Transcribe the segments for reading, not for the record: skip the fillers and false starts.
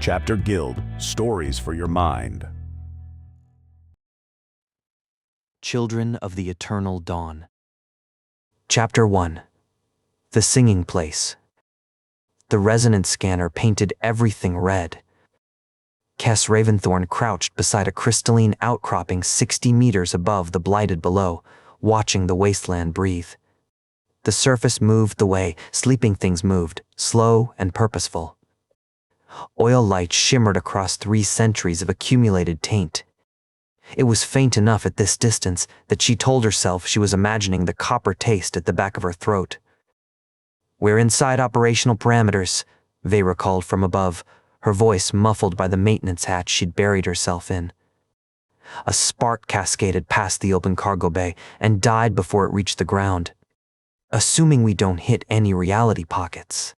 Chapter Guild, Stories for Your Mind. Children of the Eternal Dawn. Chapter 1. The Singing Place. The resonance scanner painted everything red. Kess Raventhorn crouched beside a crystalline outcropping 60 meters above the Blighted Below, watching the wasteland breathe. The surface moved the way sleeping things moved, slow and purposeful. Oil light shimmered across 3 centuries of accumulated taint. It was faint enough at this distance that she told herself she was imagining the copper taste at the back of her throat. "We're inside operational parameters," Vera called from above, her voice muffled by the maintenance hatch she'd buried herself in. A spark cascaded past the open cargo bay and died before it reached the ground. "Assuming we don't hit any reality pockets."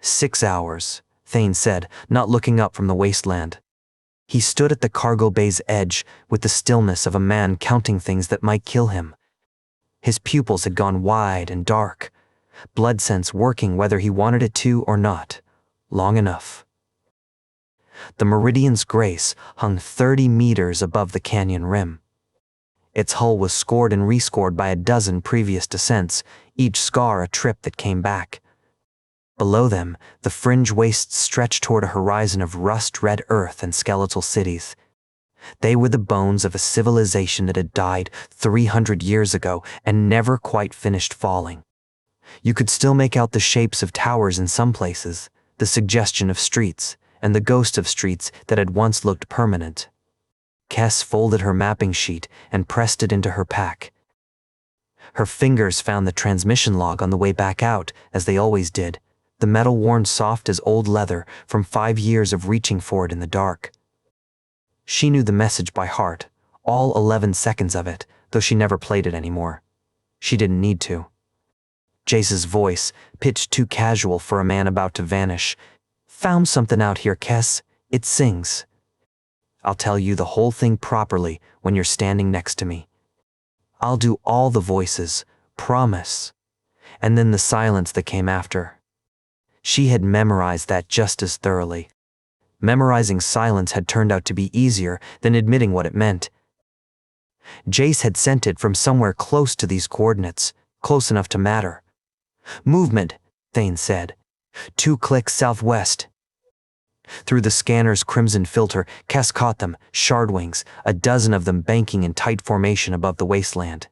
6 hours, Thane said, not looking up from the wasteland. He stood at the cargo bay's edge with the stillness of a man counting things that might kill him. His pupils had gone wide and dark, blood sense working whether he wanted it to or not, long enough. The Meridian's Grace hung 30 meters above the canyon rim. Its hull was scored and rescored by a dozen previous descents, each scar a trip that came back. Below them, the fringe wastes stretched toward a horizon of rust-red earth and skeletal cities. They were the bones of a civilization that had died 300 years ago and never quite finished falling. You could still make out the shapes of towers in some places, the suggestion of streets, and the ghost of streets that had once looked permanent. Kess folded her mapping sheet and pressed it into her pack. Her fingers found the transmission log on the way back out, as they always did, the metal worn soft as old leather from 5 years of reaching for it in the dark. She knew the message by heart, all 11 seconds of it, though she never played it anymore. She didn't need to. Jace's voice, pitched too casual for a man about to vanish. "Found something out here, Kess. It sings. I'll tell you the whole thing properly when you're standing next to me. I'll do all the voices, promise." And then the silence that came after. She had memorized that just as thoroughly. Memorizing silence had turned out to be easier than admitting what it meant. Jace had sent it from somewhere close to these coordinates, close enough to matter. "Movement," Thane said. 2 clicks southwest. Through the scanner's crimson filter, Kess caught them, shardwings, a dozen of them banking in tight formation above the wasteland.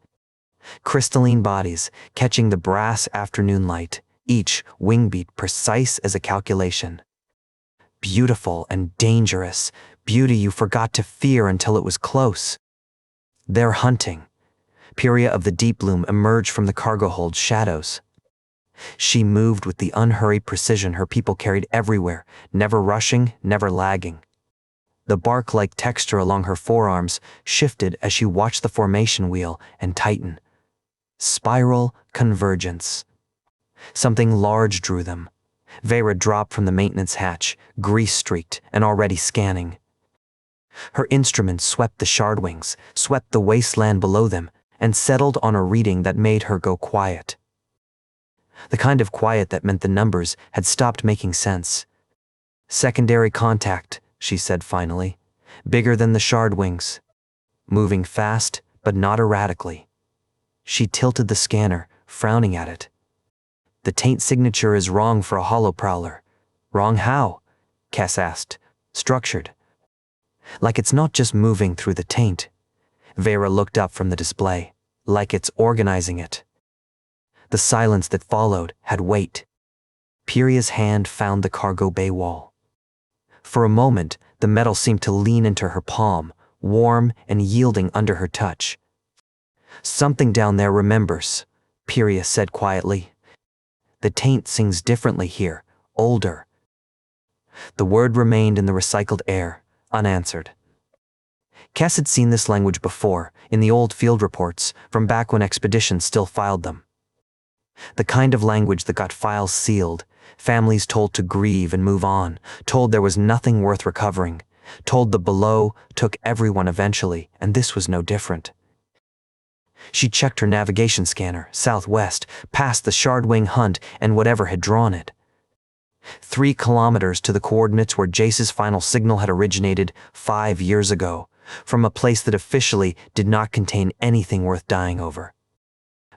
Crystalline bodies, catching the brass afternoon light, each wing beat precise as a calculation. Beautiful and dangerous, beauty you forgot to fear until it was close. They're hunting. Pyria of the Deep Loom emerged from the cargo hold's shadows. She moved with the unhurried precision her people carried everywhere, never rushing, never lagging. The bark-like texture along her forearms shifted as she watched the formation wheel and tighten. Spiral convergence. Something large drew them. Vera dropped from the maintenance hatch, grease-streaked and already scanning. Her instrument swept the shardwings, swept the wasteland below them, and settled on a reading that made her go quiet. The kind of quiet that meant the numbers had stopped making sense. "Secondary contact," she said finally, "bigger than the shardwings. Moving fast, but not erratically." She tilted the scanner, frowning at it. "The Taint signature is wrong for a holoprowler." "Wrong how?" Kess asked. "Structured. Like it's not just moving through the Taint." Vera looked up from the display. "Like it's organizing it." The silence that followed had weight. Pyria's hand found the cargo bay wall. For a moment, the metal seemed to lean into her palm, warm and yielding under her touch. "Something down there remembers," Pyria said quietly. "The Taint sings differently here, older." The word remained in the recycled air, unanswered. Kess had seen this language before, in the old field reports, from back when expeditions still filed them. The kind of language that got files sealed, families told to grieve and move on, told there was nothing worth recovering, told the below took everyone eventually, and this was no different. She checked her navigation scanner, southwest, past the Shardwing Hunt and whatever had drawn it. 3 kilometers to the coordinates where Jace's final signal had originated 5 years ago, from a place that officially did not contain anything worth dying over.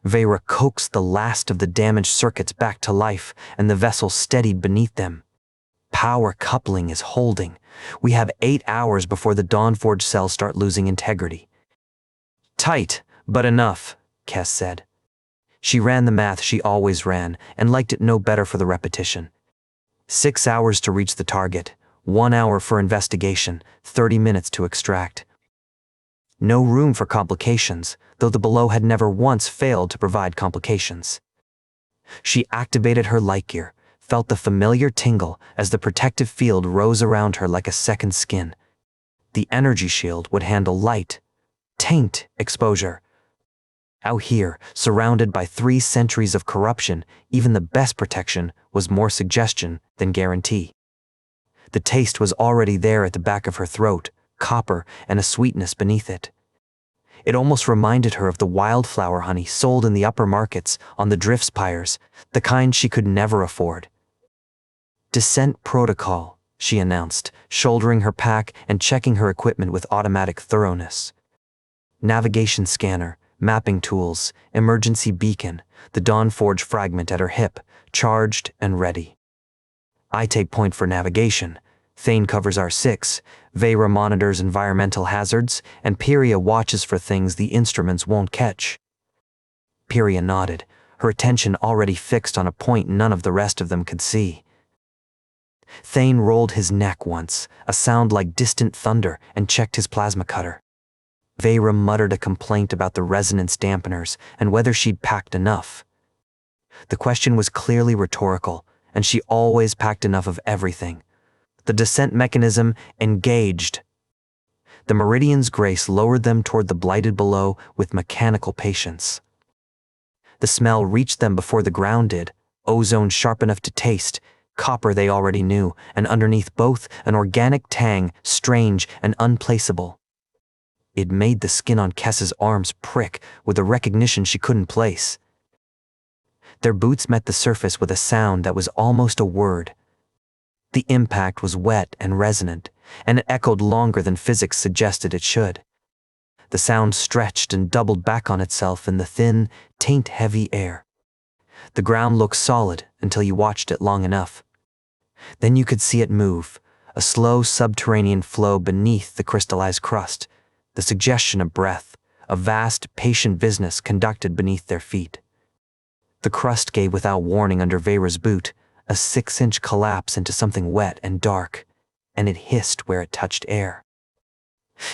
Vera coaxed the last of the damaged circuits back to life, and the vessel steadied beneath them. Power coupling is holding. We have 8 hours before the Dawnforge cells start losing integrity. Tight, but enough, Kess said. She ran the math she always ran, and liked it no better for the repetition. 6 hours to reach the target, 1 hour for investigation, 30 minutes to extract. No room for complications, though the Below had never once failed to provide complications. She activated her light gear, felt the familiar tingle as the protective field rose around her like a second skin. The energy shield would handle light, taint exposure. Out here, surrounded by 3 centuries of corruption, even the best protection was more suggestion than guarantee. The taste was already there at the back of her throat, copper and a sweetness beneath it. It almost reminded her of the wildflower honey sold in the upper markets on the Driftspires, the kind she could never afford. Descent protocol, she announced, shouldering her pack and checking her equipment with automatic thoroughness. Navigation scanner, mapping tools, emergency beacon, the Dawnforge fragment at her hip, charged and ready. I take point for navigation. Thane covers R6, Vera monitors environmental hazards, and Pyria watches for things the instruments won't catch. Pyria nodded, her attention already fixed on a point none of the rest of them could see. Thane rolled his neck once, a sound like distant thunder, and checked his plasma cutter. Vera muttered a complaint about the resonance dampeners and whether she'd packed enough. The question was clearly rhetorical, and she always packed enough of everything. The descent mechanism engaged. The Meridian's grace lowered them toward the Blighted Below with mechanical patience. The smell reached them before the ground did, ozone sharp enough to taste, copper they already knew, and underneath both an organic tang, strange and unplaceable. It made the skin on Kess's arms prick with a recognition she couldn't place. Their boots met the surface with a sound that was almost a word. The impact was wet and resonant, and it echoed longer than physics suggested it should. The sound stretched and doubled back on itself in the thin, taint-heavy air. The ground looked solid until you watched it long enough. Then you could see it move, a slow subterranean flow beneath the crystallized crust, the suggestion of breath, a vast, patient business conducted beneath their feet. The crust gave without warning under Vera's boot, a 6-inch collapse into something wet and dark, and it hissed where it touched air.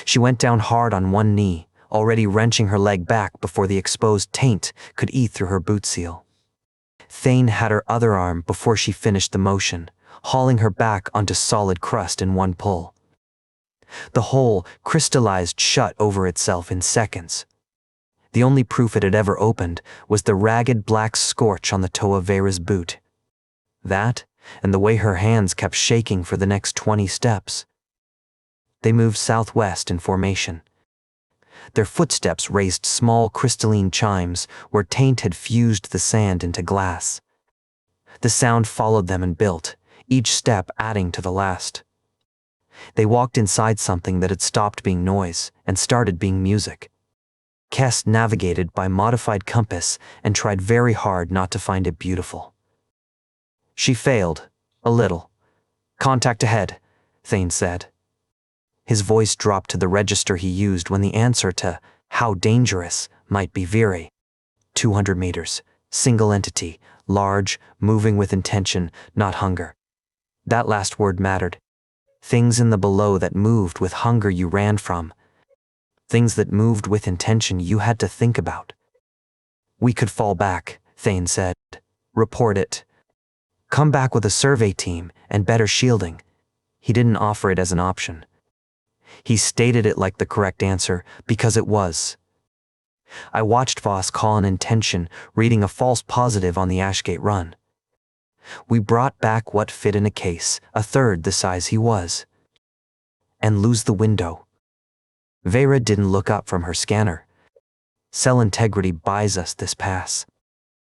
She went down hard on one knee, already wrenching her leg back before the exposed taint could eat through her boot seal. Thane had her other arm before she finished the motion, hauling her back onto solid crust in one pull. The hole crystallized shut over itself in seconds. The only proof it had ever opened was the ragged black scorch on the toe of Vera's boot. That, and the way her hands kept shaking for the next 20 steps. They moved southwest in formation. Their footsteps raised small crystalline chimes where Taint had fused the sand into glass. The sound followed them and built, each step adding to the last. They walked inside something that had stopped being noise and started being music. Kess navigated by modified compass and tried very hard not to find it beautiful. She failed, a little. "Contact ahead," Thane said. His voice dropped to the register he used when the answer to "how dangerous" might be Viri. 200 meters, single entity, large, moving with intention, not hunger. That last word mattered. Things in the Below that moved with hunger you ran from. Things that moved with intention you had to think about. "We could fall back," Thane said. "Report it. Come back with a survey team and better shielding." He didn't offer it as an option. He stated it like the correct answer because it was. I watched Voss call an intention, reading a false positive on the Ashgate run. We brought back what fit in a case, a third the size he was. And lose the window. Vera didn't look up from her scanner. Cell integrity buys us this pass.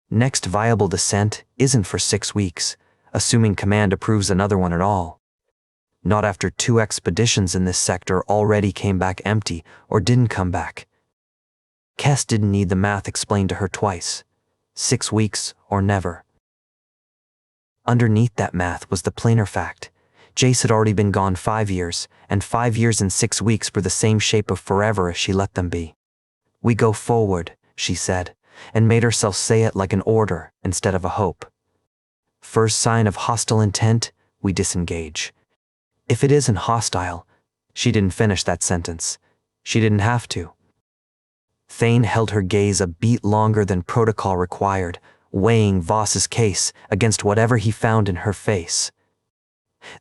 Next viable descent isn't for 6 weeks, assuming command approves another one at all. Not after 2 expeditions in this sector already came back empty or didn't come back. Kess didn't need the math explained to her twice. 6 weeks or never. Underneath that math was the plainer fact. Jace had already been gone 5 years, and 5 years and 6 weeks were the same shape of forever if she let them be. "We go forward," she said, and made herself say it like an order instead of a hope. "First sign of hostile intent, we disengage. If it isn't hostile," she didn't finish that sentence. She didn't have to. Thane held her gaze a beat longer than protocol required, weighing Voss's case against whatever he found in her face.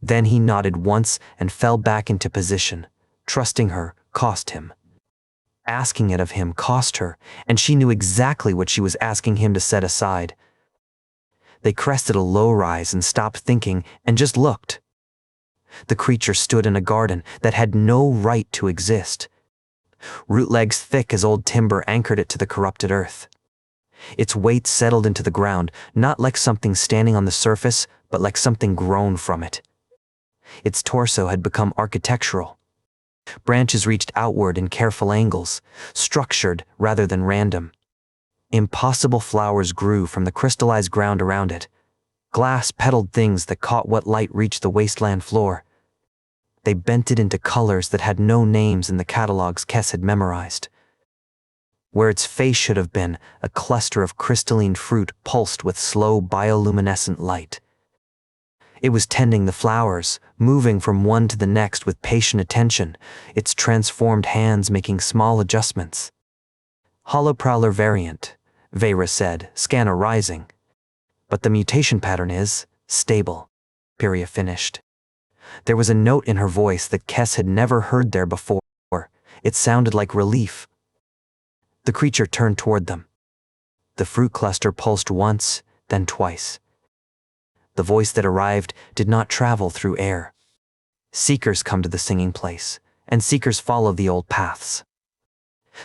Then he nodded once and fell back into position. Trusting her cost him. Asking it of him cost her, and she knew exactly what she was asking him to set aside. They crested a low rise and stopped thinking and just looked. The creature stood in a garden that had no right to exist. Root legs thick as old timber anchored it to the corrupted earth. Its weight settled into the ground, not like something standing on the surface, but like something grown from it. Its torso had become architectural. Branches reached outward in careful angles, structured rather than random. Impossible flowers grew from the crystallized ground around it, glass-petaled things that caught what light reached the wasteland floor. They bent it into colors that had no names in the catalogs Kess had memorized. Where its face should have been, a cluster of crystalline fruit pulsed with slow bioluminescent light. It was tending the flowers, moving from one to the next with patient attention, its transformed hands making small adjustments. "Holoprowler variant," Veyra said, scanner rising. "But the mutation pattern is stable," Pyria finished. There was a note in her voice that Kess had never heard there before. It sounded like relief. The creature turned toward them. The fruit cluster pulsed once, then twice. The voice that arrived did not travel through air. Seekers come to the singing place, and seekers follow the old paths.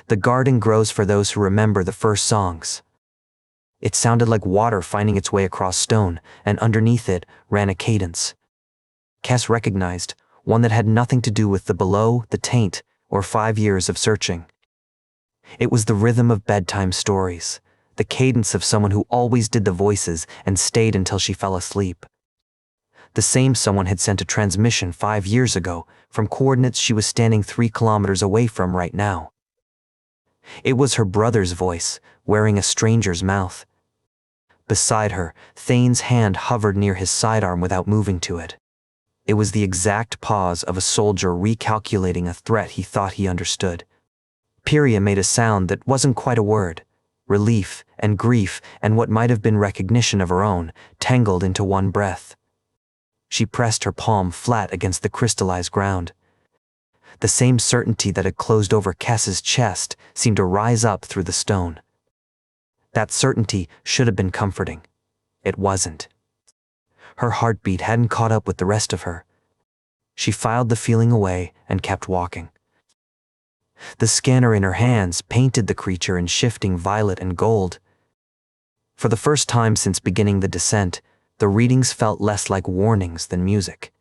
The garden grows for those who remember the first songs. It sounded like water finding its way across stone, and underneath it ran a cadence. Kess recognized, one that had nothing to do with the Below, the Taint, or 5 years of searching. It was the rhythm of bedtime stories, the cadence of someone who always did the voices and stayed until she fell asleep. The same someone had sent a transmission 5 years ago from coordinates she was standing 3 kilometers away from right now. It was her brother's voice, wearing a stranger's mouth. Beside her, Thane's hand hovered near his sidearm without moving to it. It was the exact pause of a soldier recalculating a threat he thought he understood. Pyria made a sound that wasn't quite a word. Relief and grief and what might have been recognition of her own tangled into one breath. She pressed her palm flat against the crystallized ground. The same certainty that had closed over Kess's chest seemed to rise up through the stone. That certainty should have been comforting. It wasn't. Her heartbeat hadn't caught up with the rest of her. She filed the feeling away and kept walking. The scanner in her hands painted the creature in shifting violet and gold. For the first time since beginning the descent, the readings felt less like warnings than music.